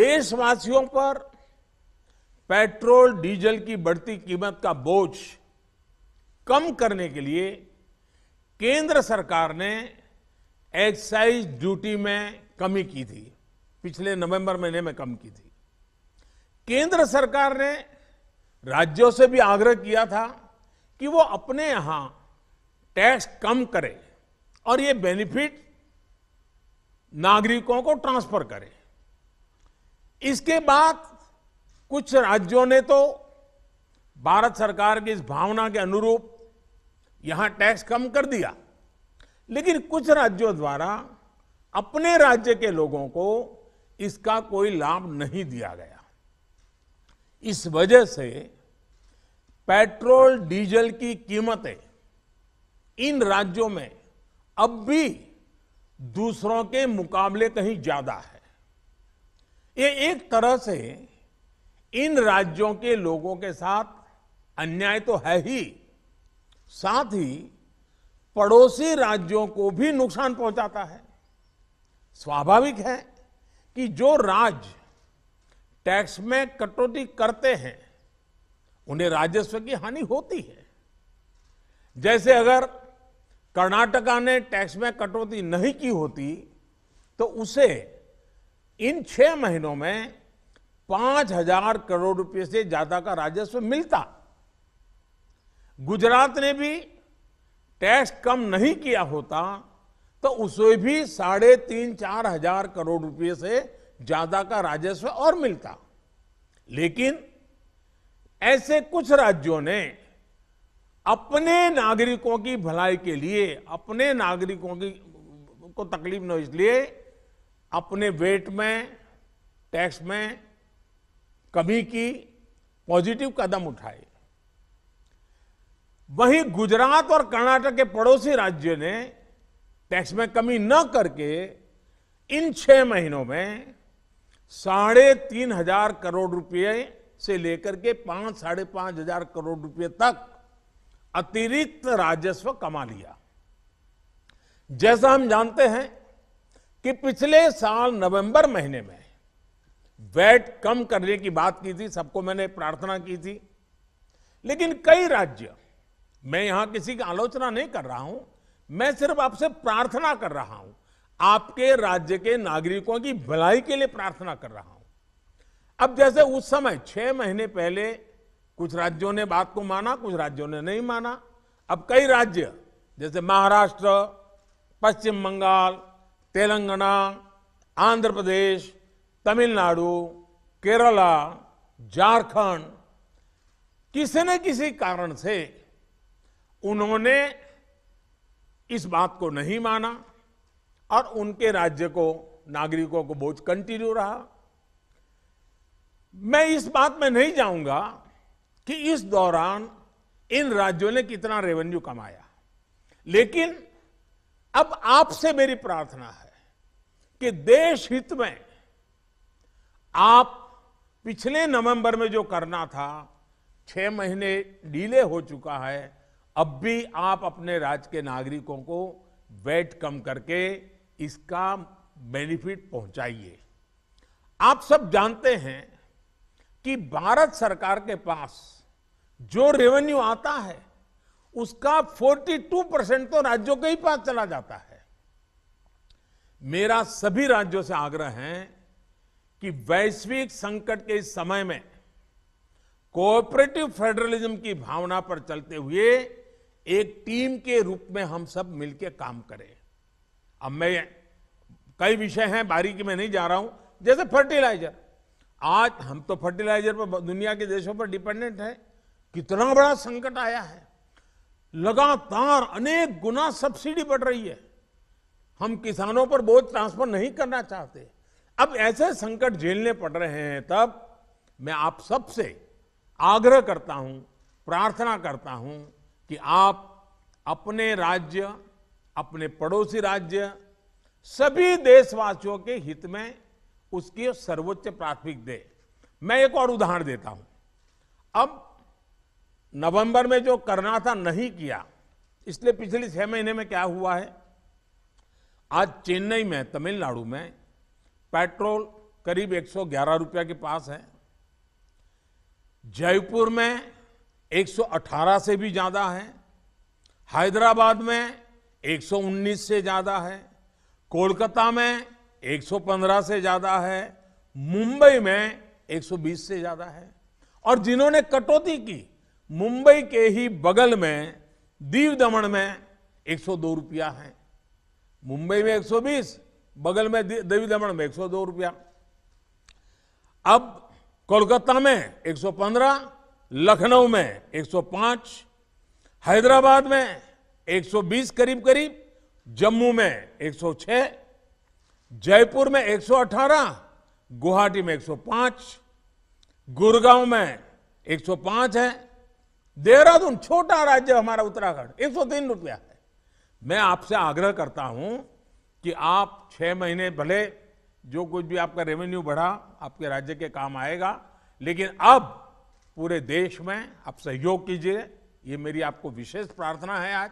देशवासियों पर petrol diesel की बढ़ती कीमत का बोझ कम करने के लिए केंद्र सरकार ने एक्साइज ड्यूटी में कमी की थी। पिछले नवंबर महीने में कम की थी। केंद्र सरकार ने राज्यों से भी आग्रह किया था कि वो अपने यहां टैक्स कम करे और ये बेनिफिट नागरिकों को ट्रांसफर करे। इसके बाद कुछ राज्यों ने तो भारत सरकार की इस भावना के अनुरूप यहां टैक्स कम कर दिया, लेकिन कुछ राज्यों द्वारा अपने राज्य के लोगों को इसका कोई लाभ नहीं दिया गया। इस वजह से पेट्रोल डीजल की कीमतें इन राज्यों में अब भी दूसरों के मुकाबले कहीं ज्यादा है। ये एक तरह से इन राज्यों के लोगों के साथ अन्याय तो है ही, साथ ही पड़ोसी राज्यों को भी नुकसान पहुंचाता है। स्वाभाविक है कि जो राज्य टैक्स में कटौती करते हैं उन्हें राजस्व की हानि होती है। जैसे अगर कर्नाटका ने टैक्स में कटौती नहीं की होती तो उसे इन 6 महीनों में 5,000 करोड़ रुपए से ज्यादा का राजस्व मिलता। गुजरात ने भी टैक्स कम नहीं किया होता तो उसे भी 3,500-4 हजार करोड़ रुपए से ज्यादा का राजस्व और मिलता। लेकिन ऐसे कुछ राज्यों ने अपने नागरिकों की भलाई के लिए, अपने नागरिकों को तकलीफ न हो इसलिए अपने वेट में, टैक्स में कमी की पॉजिटिव कदम उठाए। वहीं गुजरात और कर्नाटक के पड़ोसी राज्य ने टैक्स में कमी न करके इन 6 महीनों में 3,500 करोड़ रुपए से लेकर के 5-5.5 हजार करोड़ रुपए तक अतिरिक्त राजस्व कमा लिया। जैसा हम जानते हैं कि पिछले साल नवंबर महीने में वैट कम करने की बात की थी, सबको मैंने प्रार्थना की थी, लेकिन कई राज्य, मैं यहां किसी की आलोचना नहीं कर रहा हूं, मैं सिर्फ आपसे प्रार्थना कर रहा हूं, आपके राज्य के नागरिकों की भलाई के लिए प्रार्थना कर रहा हूं। अब जैसे उस समय 6 महीने पहले कुछ राज्यों ने बात को माना, कुछ राज्यों ने नहीं माना। अब कई राज्य जैसे महाराष्ट्र, पश्चिम बंगाल, तेलंगाना, आंध्र प्रदेश, तमिलनाडु, केरला, झारखंड, किसी न किसी कारण से उन्होंने इस बात को नहीं माना और उनके राज्य को, नागरिकों को बोझ कंटिन्यू रहा। मैं इस बात में नहीं जाऊंगा कि इस दौरान इन राज्यों ने कितना रेवेन्यू कमाया, लेकिन अब आपसे मेरी प्रार्थना है कि देश हित में आप पिछले नवंबर में जो करना था, 6 महीने डिले हो चुका है, अब भी आप अपने राज्य के नागरिकों को वैट कम करके इसका बेनिफिट पहुंचाइए। आप सब जानते हैं कि भारत सरकार के पास जो रेवेन्यू आता है उसका 42% तो राज्यों के ही पास चला जाता है। मेरा सभी राज्यों से आग्रह है कि वैश्विक संकट के इस समय में कोऑपरेटिव फेडरलिज्म की भावना पर चलते हुए एक टीम के रूप में हम सब मिलकर काम करें। अब मैं कई विषय हैं, बारीकी में नहीं जा रहा हूं, जैसे फर्टिलाइजर। आज हम तो फर्टिलाइजर पर दुनिया के देशों पर डिपेंडेंट है। कितना बड़ा संकट आया है, लगातार अनेक गुना सब्सिडी बढ़ रही है। हम किसानों पर बोझ ट्रांसफर नहीं करना चाहते। अब ऐसे संकट झेलने पड़ रहे हैं, तब मैं आप सबसे आग्रह करता हूं, प्रार्थना करता हूं कि आप अपने राज्य, अपने पड़ोसी राज्य, सभी देशवासियों के हित में उसकी सर्वोच्च प्राथमिकता दे। मैं एक और उदाहरण देता हूं। अब नवंबर में जो करना था नहीं किया, इसलिए पिछले 6 महीने में क्या हुआ है, आज चेन्नई में, तमिलनाडु में पेट्रोल करीब 111 रुपया के पास है। जयपुर में 118 से भी ज्यादा है। हैदराबाद में 119 से ज्यादा है। कोलकाता में 115 से ज्यादा है। मुंबई में 120 से ज्यादा है। और जिन्होंने कटौती की, मुंबई के ही बगल में दीव दमन में 102 रुपया है। मुंबई में 120, बगल में दीव दमन में 102 रुपया। अब कोलकाता में 115, लखनऊ में 105, हैदराबाद में 120 करीब करीब, जम्मू में 106, जयपुर में 118, गुवाहाटी में 105, गुड़गांव में 105 है। देहरादून, छोटा राज्य हमारा उत्तराखंड, 103 रुपया है। मैं आपसे आग्रह करता हूं कि आप 6 महीने भले जो कुछ भी आपका रेवेन्यू बढ़ा आपके राज्य के काम आएगा, लेकिन अब पूरे देश में आप सहयोग कीजिए। ये मेरी आपको विशेष प्रार्थना है आज।